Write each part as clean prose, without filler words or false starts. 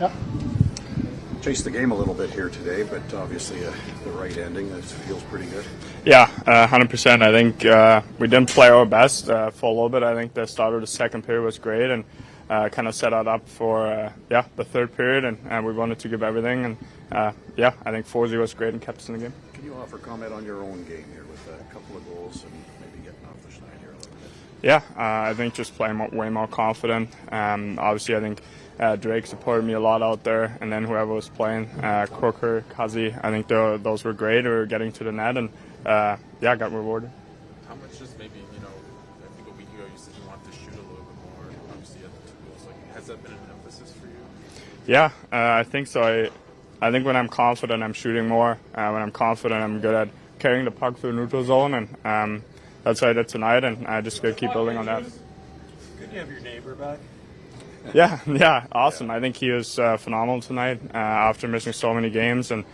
Yeah. Chased the game a little bit here today, but obviously the right ending, it feels pretty good. Yeah, 100%. I think we didn't play our best for a little bit. I think the start of the second period was great and kind of set it up for the third period, and we wanted to give everything. And I think 4-0 was great and kept us in the game. Can you offer comment on your own game here with a couple of goals and maybe getting off the schneid here a little bit? Yeah, I think just playing way more confident. Obviously, I think Drake supported me a lot out there, and then whoever was playing, Crooker, Kazi, I think those were great. We were getting to the net, and got rewarded. How much just maybe, I think a week ago you said you wanted to shoot a little bit more. Obviously, you had the 2 goals. Like, has that been an emphasis for you? Yeah, I think so. I think when I'm confident, I'm shooting more. When I'm confident, I'm good at carrying the puck through the neutral zone, and that's what I did tonight, and I just got to keep building on that. Good to have your neighbor back. Yeah, awesome. I think he was phenomenal tonight after missing so many games and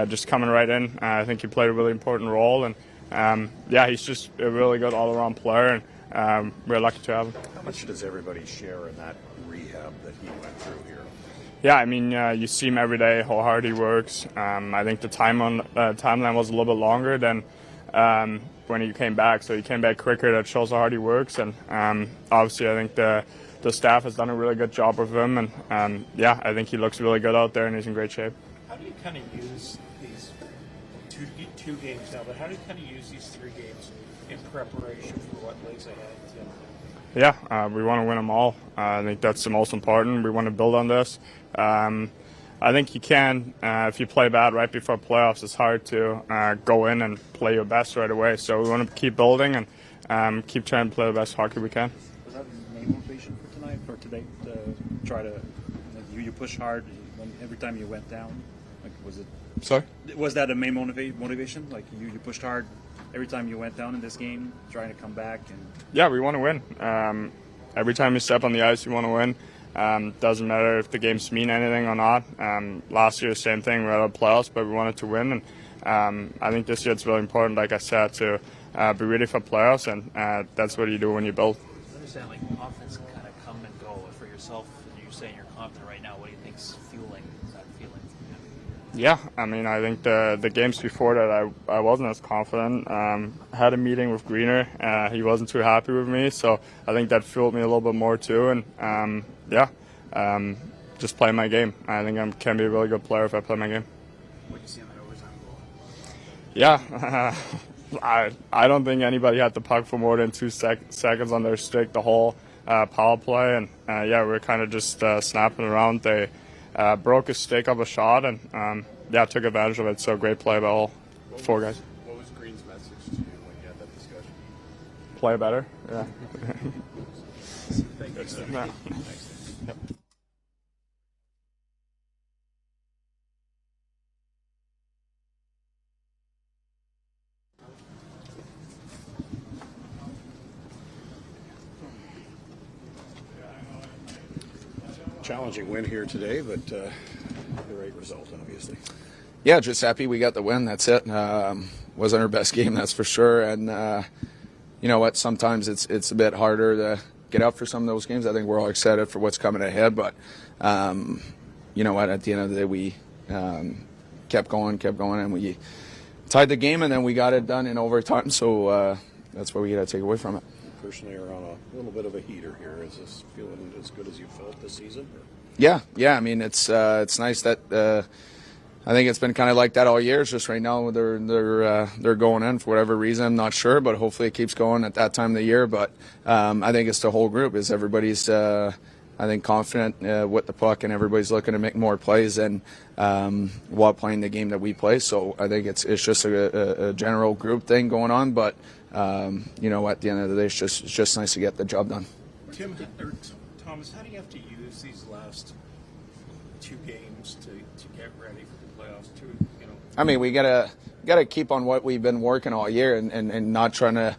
just coming right in. I think he played a really important role, and he's just a really good all-around player, and we're lucky to have him. How much does everybody share in that rehab that he went through here? Yeah, I mean, you see him every day, how hard he works. I think the timeline was a little bit longer than when he came back, so he came back quicker. That shows how hard he works, and obviously I think the staff has done a really good job with him, and I think he looks really good out there and he's in great shape. How do you kind of use these two games now, but how do you kind of use these 3 games in preparation for what lays ahead? Yeah, we want to win them all. I think that's the most important. We want to build on this. I think you can, if you play bad right before playoffs, it's hard to go in and play your best right away. So we want to keep building and keep trying to play the best hockey we can. Was that the main motivation for tonight, or today, to try to, you push hard every time you went down? Like, was it? Sorry? Was that a main motivation? Like, you pushed hard every time you went down in this game, trying to come back? Yeah, we want to win. Every time you step on the ice, you want to win. Doesn't matter if the games mean anything or not. Last year, same thing. We had our playoffs, but we wanted to win. And I think this year it's really important, like I said, to be ready for playoffs, and that's what you do when you build. I understand, like, offense can kind of come and go. For yourself, you're saying you're confident right now. What do you think's fueling that feeling? Yeah, I mean, I think the games before that I wasn't as confident. I had a meeting with Greener. He wasn't too happy with me, so I think that fueled me a little bit more too. And just play my game. I think I can be a really good player if I play my game. What do you see on that overtime goal? Yeah, I don't think anybody had the puck for more than 2 seconds on their stick the whole power play, and we were kind of just snapping around. They broke a stick of a shot and took advantage of it. So great play by all 4 guys. What was Green's message to you when you had that discussion? Play better. Yeah. Thanks. No. Yep. Challenging win here today, but the right result, obviously. Yeah, just happy we got the win. That's it. Wasn't our best game, that's for sure. And you know what? Sometimes it's a bit harder to get up for some of those games. I think we're all excited for what's coming ahead. But you know what? At the end of the day, we kept going, and we tied the game, and then we got it done in overtime. So that's what we got to take away from it. Personally, are on a little bit of a heater here. Is this feeling as good as you felt this season? Or? Yeah. I mean, it's nice that I think it's been kind of like that all year. It's just right now they're going in for whatever reason. I'm not sure, but hopefully it keeps going at that time of the year. But I think it's the whole group. Is everybody's I think confident with the puck, and everybody's looking to make more plays and while playing the game that we play. So I think it's just a general group thing going on. But you know, at the end of the day, it's just nice to get the job done. Tim or Thomas, how do you have to use these last 2 games to get ready for the playoffs? I mean, we gotta keep on what we've been working all year and not trying to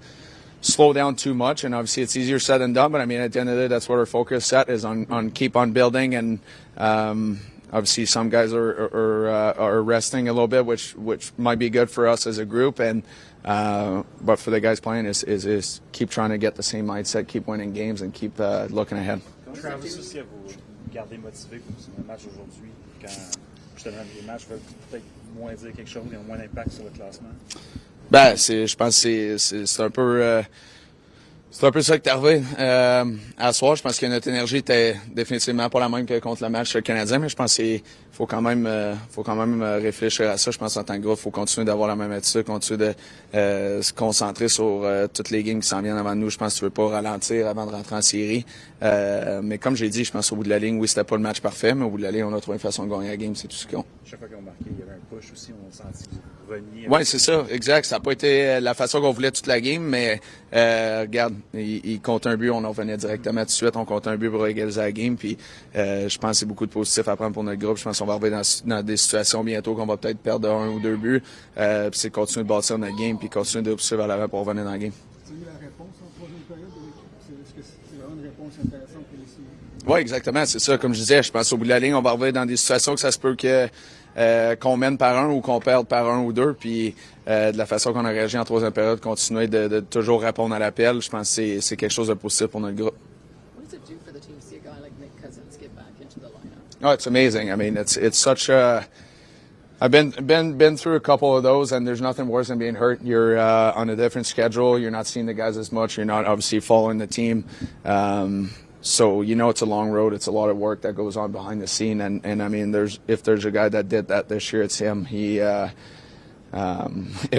slow down too much. And obviously, it's easier said than done. But I mean, at the end of the day, that's what our focus set is on keep on building. And obviously, some guys are resting a little bit, which might be good for us as a group. And but for the guys playing is keep trying to get the same mindset, keep winning games, and keep looking ahead. Travis is Aussi à vous garder motivé pour un match aujourd'hui, quand justement les matchs veulent peut-être moins dire quelque chose, ils ont moins d'impact sur le classement. Ben, je pense que c'est un peu. C'est un peu ça qui est arrivé. À ce soir, je pense que notre énergie était définitivement pas la même que contre le match canadien, mais je pense qu'il faut quand même réfléchir à ça. Je pense en tant que groupe, il faut continuer d'avoir la même attitude, continuer de se concentrer sur toutes les games qui s'en viennent avant nous. Je pense que tu veux pas ralentir avant de rentrer en série. Mais comme j'ai dit, je pense au bout de la ligne, oui, c'était pas le match parfait, mais au bout de la ligne, on a trouvé une façon de gagner la game, c'est tout ce qu'on. Chaque fois qu'ils ont marqué, il y avait un push aussi, on sentit renier. Oui, c'est ça, exact. Ça n'a pas été la façon qu'on voulait toute la game, mais regarde, il compte un but, on en revenait directement tout de suite, on compte un but pour égaliser la game, puis je pense que c'est beaucoup de positifs à prendre pour notre groupe. Je pense qu'on va arriver dans des situations bientôt qu'on va peut-être perdre 1 ou 2 buts, puis c'est continuer de bâtir notre game, puis continuer de pousser vers l'avant pour revenir dans la game. Tu as eu la réponse en troisième période de l'équipe? Est-ce que c'est vraiment une réponse intéressante pour les Sens? Oui, exactement, c'est ça. Comme je disais, je pense au bout de la ligne, on va arriver dans des situations que ça se peut que qu'on mène par 1 ou qu'on perde par 1 ou 2, puis de la façon qu'on a réagi en troisième période, continuer de toujours répondre à l'appel, je pense que c'est quelque chose de positif pour notre groupe. What does it do for the team to see a guy like Nick Cousins get back into the lineup? Oh, it's amazing. I mean, it's such a. I've been through a couple of those, and there's nothing worse than being hurt. You're on a different schedule. You're not seeing the guys as much. You're not obviously following the team. So it's a long road. It's a lot of work that goes on behind the scene. And I mean, if there's a guy that did that this year, it's him. He it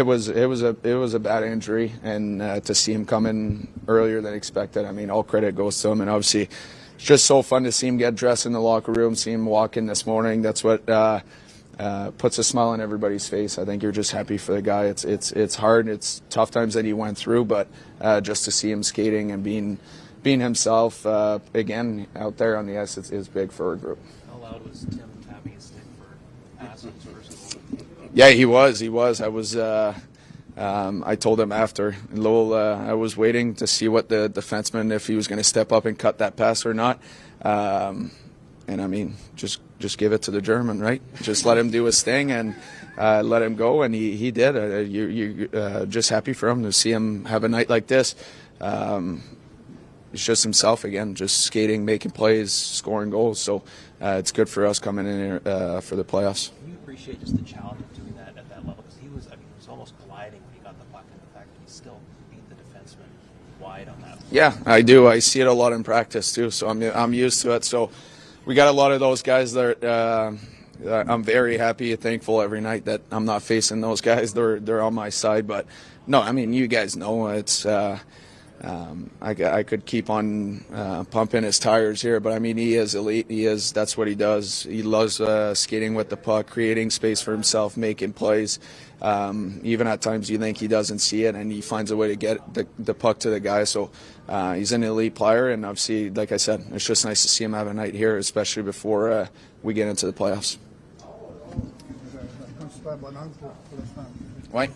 was a bad injury, and to see him come in earlier than expected, I mean, all credit goes to him. And obviously, it's just so fun to see him get dressed in the locker room, see him walk in this morning. That's what puts a smile on everybody's face. I think you're just happy for the guy. It's hard. It's tough times that he went through, but just to see him skating and being himself again out there on the ice is big for our group. How loud was Tim tapping his stick for passes versus? Yeah, he was. I was. I told him after Lowell. I was waiting to see what the defenseman, if he was going to step up and cut that pass or not. And I mean, just give it to the German, right? Just let him do his thing and let him go, and he did. You're just happy for him to see him have a night like this. He's just himself again, just skating, making plays, scoring goals. So it's good for us coming in here for the playoffs. Can you appreciate just the challenge of doing that at that level? Because he was almost gliding when he got the puck, and the fact that he still beat the defenseman wide on that. Yeah, I do. I see it a lot in practice too, so I'm used to it. So we got a lot of those guys that I'm very happy and thankful every night that I'm not facing those guys. They're on my side. But no, I mean, you guys know it's. I could keep on pumping his tires here, but I mean, he is elite. That's what he does. He loves skating with the puck, creating space for himself, making plays. Even at times you think he doesn't see it, and he finds a way to get the puck to the guy. So he's an elite player, and obviously, like I said, it's just nice to see him have a night here, especially before we get into the playoffs. Ouais.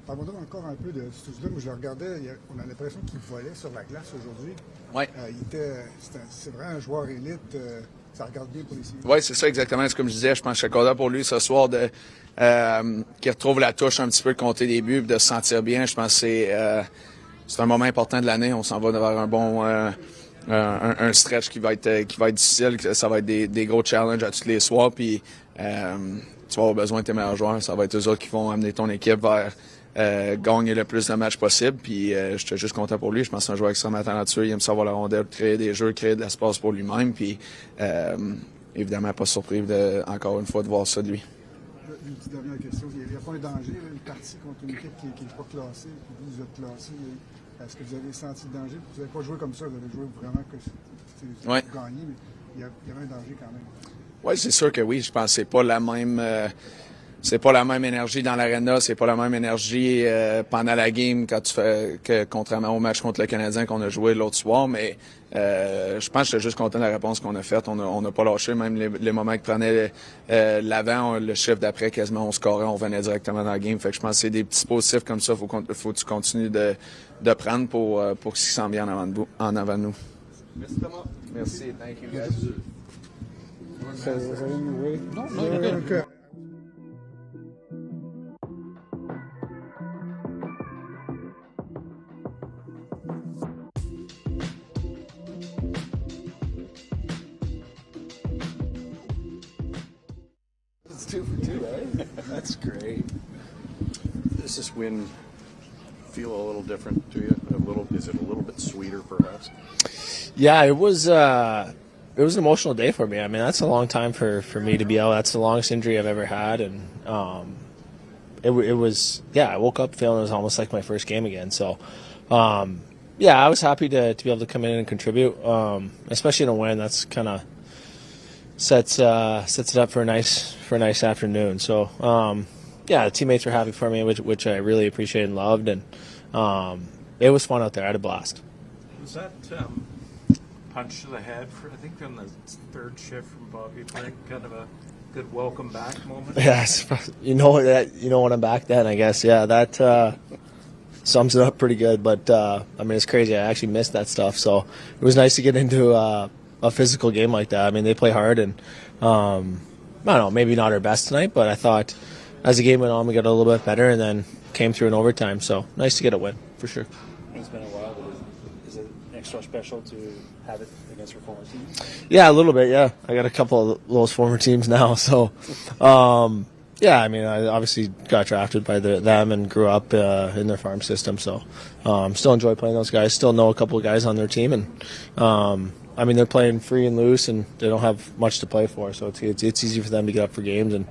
Parlons encore un peu de ce là où je le regardais, on a l'impression qu'il volait sur la glace aujourd'hui. Ouais. C'est vraiment un joueur élite. Ça regarde bien pour les séries. Oui, c'est ça exactement. C'est comme je disais, je pense que je suis content pour lui ce soir qu'il retrouve la touche un petit peu de compter des buts, de se sentir bien. Je pense que c'est un moment important de l'année. On s'en va vers un bon un stretch qui va être difficile. Ça va être des gros challenges à tous les soirs. Puis tu vas avoir besoin de tes meilleurs joueurs. Ça va être eux autres qui vont amener ton équipe vers gagner le plus de matchs possible. Puis je suis juste content pour lui. Je pense que c'est un joueur extrêmement talentueux. Il aime savoir la rondelle, créer des jeux, créer de l'espace pour lui-même. Puis évidemment, pas surpris encore une fois de voir ça de lui. Une petite dernière question. Il n'y a pas un danger, une partie contre une équipe qui n'est pas classée, puis vous êtes classé. Est-ce que vous avez senti le danger? Vous n'avez pas joué comme ça, vous avez joué vraiment que vous gagnez, mais il y avait un danger quand même. Oui, c'est sûr que oui. Je pense que c'est pas la même. C'est pas la même énergie dans l'aréna, c'est pas la même énergie pendant la game quand tu fais que contrairement au match contre le Canadien qu'on a joué l'autre soir, mais je pense que j'étais juste content de la réponse qu'on a faite. On n'a pas lâché, même les moments qui prenaient l'avant, le chiffre d'après, quasiment on scorait, on venait directement dans la game. Fait que je pense que c'est des petits positifs comme ça, faut que tu continues de prendre pour ce qui s'en vient en avant de nous. Merci Thomas. Merci, thank you guys. Non. 2 for 2, eh? That's great. Does this win feel a little different to you? Is it a little bit sweeter, perhaps? Yeah, it was an emotional day for me. I mean, that's a long time for me to be out. That's the longest injury I've ever had, and it was, I woke up feeling it was almost like my first game again. So, I was happy to be able to come in and contribute, especially in a win. That's kind of sets it up for a nice afternoon. So, the teammates were happy for me, which I really appreciated and loved, and it was fun out there. I had a blast. Was that punch to the head I think on the third shift from Bobby Brink, kind of a good welcome back moment? Yeah, you know when I'm back then, I guess. Yeah, that sums it up pretty good. But it's crazy. I actually missed that stuff, so it was nice to get into a physical game like that. I mean, they play hard, and I don't know, maybe not our best tonight, but I thought as the game went on, we got a little bit better, and then came through in overtime. So nice to get a win for sure. It's been a while, but is it extra special to have it against your former team? Yeah, a little bit. Yeah, I got a couple of those former teams now, so. I obviously got drafted by them and grew up in their farm system, so still enjoy playing those guys. Still know a couple of guys on their team, and they're playing free and loose, and they don't have much to play for, so it's easy for them to get up for games and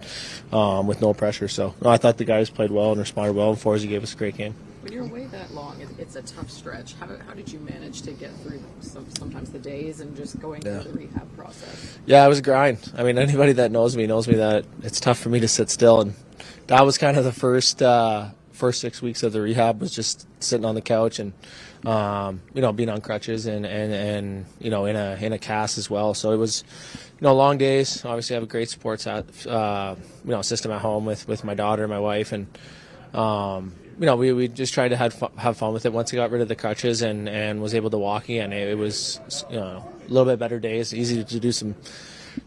with no pressure. So I thought the guys played well and responded well, and Forsey gave us a great game. When you're away that long, it's a tough stretch. How did you manage to get through sometimes the days and just going through the rehab process? Yeah, it was a grind. I mean, anybody that knows me that it's tough for me to sit still, and that was kind of the first 6 weeks of the rehab, was just sitting on the couch and being on crutches and in a cast as well. So it was long days. Obviously, I have a great support system at home with my daughter and my wife, and we just tried to have fun with it. Once I got rid of the crutches and was able to walk again, it was a little bit better days. Easy to do some.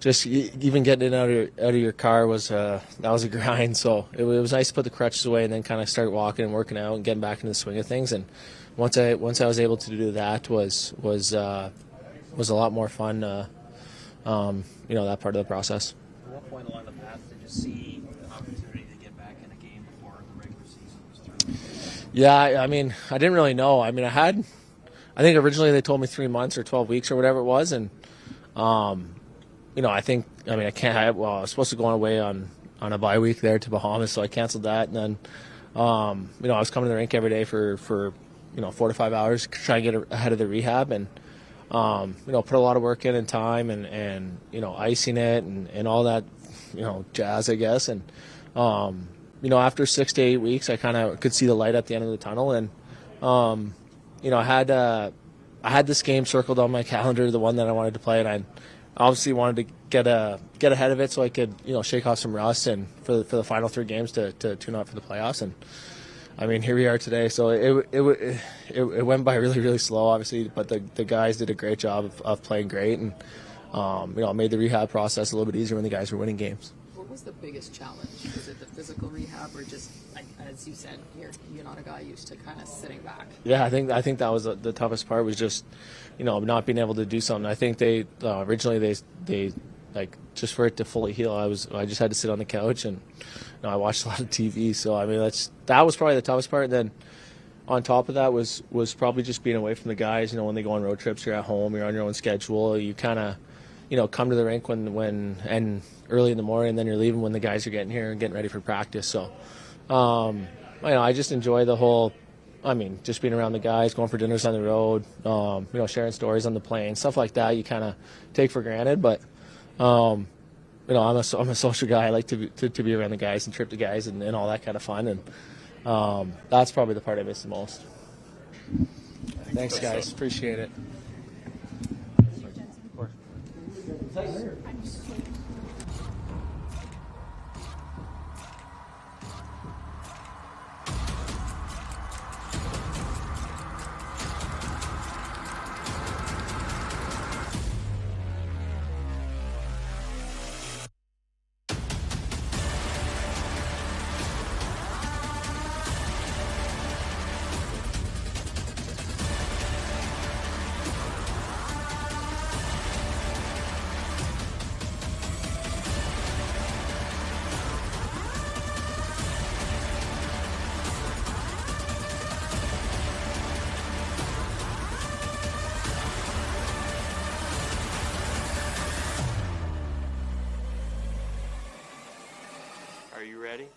Just even getting out of your car was that was a grind. So it was nice to put the crutches away and then kind of start walking and working out and getting back into the swing of things. And once I was able to do that was a lot more fun. That part of the process. At what point along the path did you see an opportunity to get back in a game before the regular season was through? Yeah, I didn't really know. I think originally they told me 3 months or 12 weeks or whatever it was, and I was supposed to go away on a bye week there to Bahamas, so I canceled that, and then I was coming to the rink every day for 4 to 5 hours, trying to get ahead of the rehab, and put a lot of work in and time and icing it and all that jazz, I guess. And after 6 to 8 weeks, I kind of could see the light at the end of the tunnel, and I had this game circled on my calendar, the one that I wanted to play, and I obviously wanted to get ahead of it so I could shake off some rust and for the final 3 games to tune up for the playoffs. And here we are today. So it went by really, really slow, obviously, but the guys did a great job of playing great, and it made the rehab process a little bit easier when the guys were winning games. What was the biggest challenge? Was it the physical rehab, or just, as you said, you're not a guy used to kind of sitting back? Yeah, I think that was the toughest part, was just not being able to do something. I think they originally they just for it to fully heal, I just had to sit on the couch, and I watched a lot of TV. So that was probably the toughest part. And then on top of that was probably just being away from the guys. When they go on road trips, you're at home, you're on your own schedule. You kind of come to the rink when and early in the morning, and then you're leaving when the guys are getting here and getting ready for practice. So I just enjoy the whole. Just being around the guys, going for dinners on the road, sharing stories on the plane, stuff like that. You kind of take for granted, but I'm a social guy. I like to be around the guys and trip the guys and all that kind of fun, and that's probably the part I miss the most. Thanks, guys. Appreciate it. Are you ready?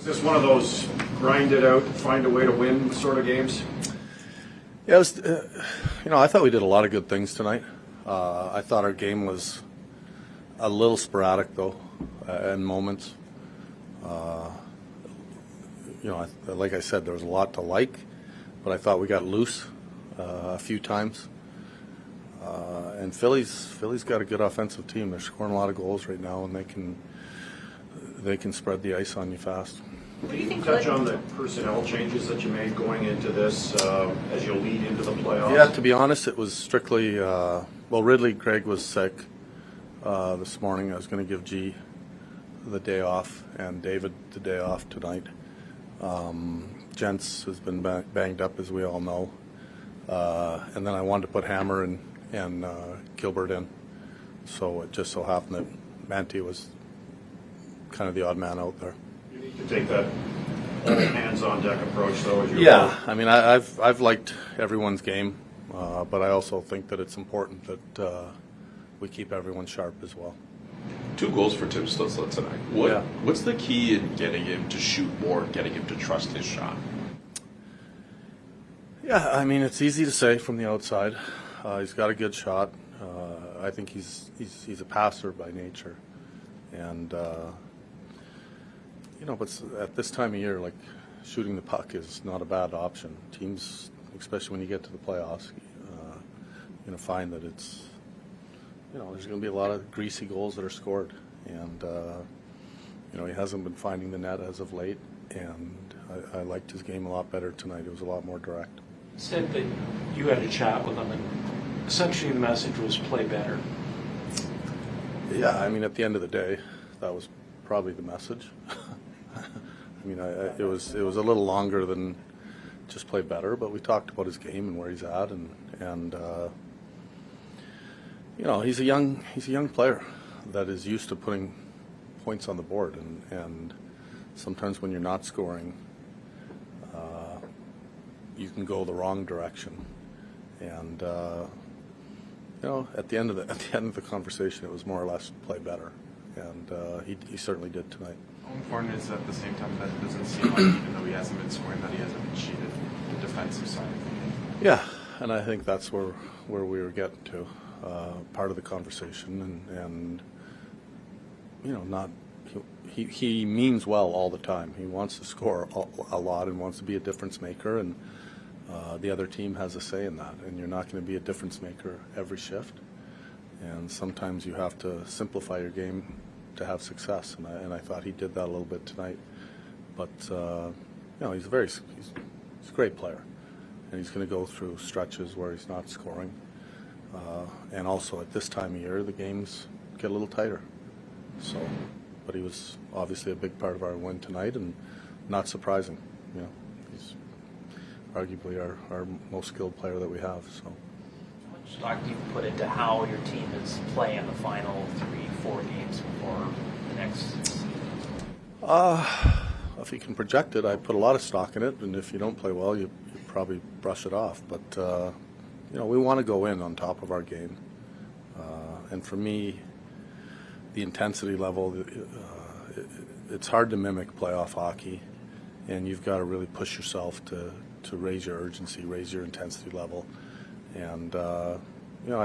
Was this one of those grind it out, find a way to win sort of games? Yeah, it was, I thought we did a lot of good things tonight. I thought our game was a little sporadic, though, in moments. Like I said, there was a lot to like, but I thought we got loose a few times. And Philly's got a good offensive team. They're scoring a lot of goals right now, and they can spread the ice on you fast. What do you think? Touch on the personnel changes that you made going into this as you lead into the playoffs? Yeah, to be honest, it was strictly Ridley Gregg was sick this morning. I was going to give G the day off and David the day off tonight. Gents has been banged up, as we all know, and then I wanted to put Hammer and Gilbert in, so it just so happened that Manti was kind of the odd man out there. You need to take that all hands-on-deck approach, though. Yeah, I mean, I've liked everyone's game, but I also think that it's important that we keep everyone sharp as well. 2 goals for Tim Stützle tonight. What's the key in getting him to shoot more, getting him to trust his shot? Yeah, I mean, it's easy to say from the outside. He's got a good shot. I think he's a passer by nature, and but at this time of year, like, shooting the puck is not a bad option. Teams, especially when you get to the playoffs, you're going to find that it's, there's going to be a lot of greasy goals that are scored, and he hasn't been finding the net as of late, and I liked his game a lot better tonight. It was a lot more direct. Said that you had a chat with him, and essentially the message was play better. Yeah, I mean, at the end of the day, that was probably the message. I mean, it was a little longer than just play better, but we talked about his game and where he's at, and he's a young player that is used to putting points on the board, and sometimes when you're not scoring, you can go the wrong direction, and at the end of the conversation, it was more or less play better, and he certainly did tonight. How important is at the same time that it doesn't seem like, even though he hasn't been scoring, that he hasn't been cheated the defensive side of the game? Yeah, and I think that's where we were getting to, part of the conversation, and not. He means well all the time. He wants to score a lot and wants to be a difference maker, and the other team has a say in that. And you're not going to be a difference maker every shift. And sometimes you have to simplify your game to have success. And I thought he did that a little bit tonight. But he's a great player, and he's going to go through stretches where he's not scoring. And also at this time of year, the games get a little tighter. So. But he was obviously a big part of our win tonight, and not surprising. He's arguably our most skilled player that we have. So, how much stock do you put into how your team is playing the final 3-4 games before the next season? If you can project it, I put a lot of stock in it, and if you don't play well, you probably brush it off. But we want to go in on top of our game, and for me, the intensity level, it's hard to mimic playoff hockey, and you've got to really push yourself to raise your urgency, raise your intensity level. And, I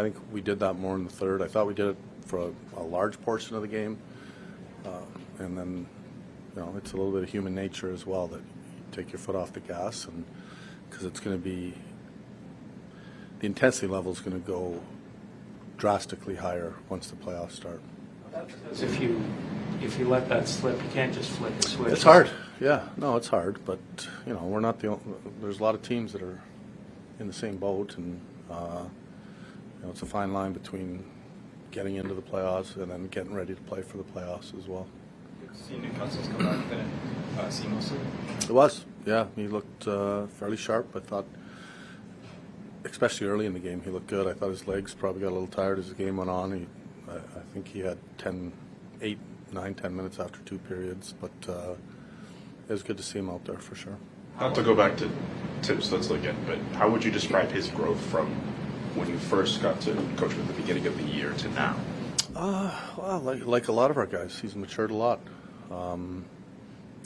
think we did that more in the third. I thought we did it for a large portion of the game. And then, it's a little bit of human nature as well, that you take your foot off the gas, and because it's going to be, the intensity level is going to go drastically higher once the playoffs start. Because if you let that slip, you can't just flip the switch. It's hard. Yeah, no, it's hard. But we're not the only. There's a lot of teams that are in the same boat, and it's a fine line between getting into the playoffs and then getting ready to play for the playoffs as well. See Newcastle's come back then seamlessly. It was, yeah. He looked fairly sharp. I thought, especially early in the game, he looked good. I thought his legs probably got a little tired as the game went on. I think he had 10 minutes after 2 periods, but it was good to see him out there for sure. Not to go back to Tim Stützle again, but how would you describe his growth from when you first got to coach him at the beginning of the year to now? Well, like a lot of our guys, he's matured a lot.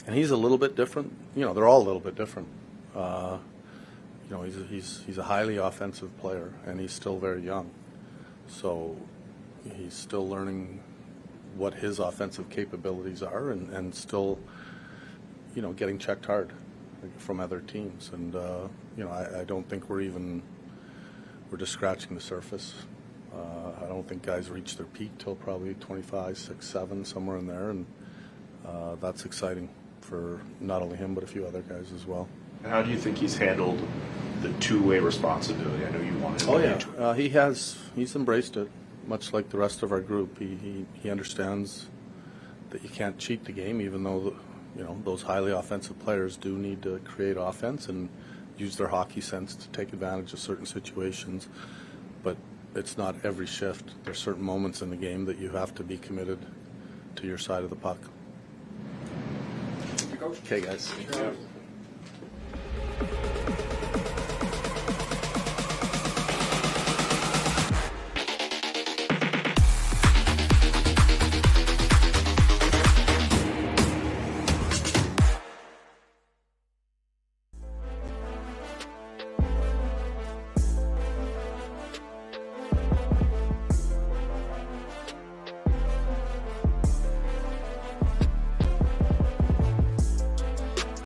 And he's a little bit different. You know, they're all a little bit different. You know, he's a highly offensive player, and he's still very young. So he's still learning what his offensive capabilities are, and still, you know, getting checked hard from other teams. And you know, I don't think we're just scratching the surface. I don't think guys reach their peak till probably 25, 6, 7, somewhere in there, and that's exciting for not only him but a few other guys as well. And how do you think he's handled the two-way responsibility? I know you wanted to. Oh yeah, he's embraced it, much like the rest of our group. He understands that you can't cheat the game, even though you know those highly offensive players do need to create offense and use their hockey sense to take advantage of certain situations. But it's not every shift. There's certain moments in the game that you have to be committed to your side of the puck. Coach. Okay, guys.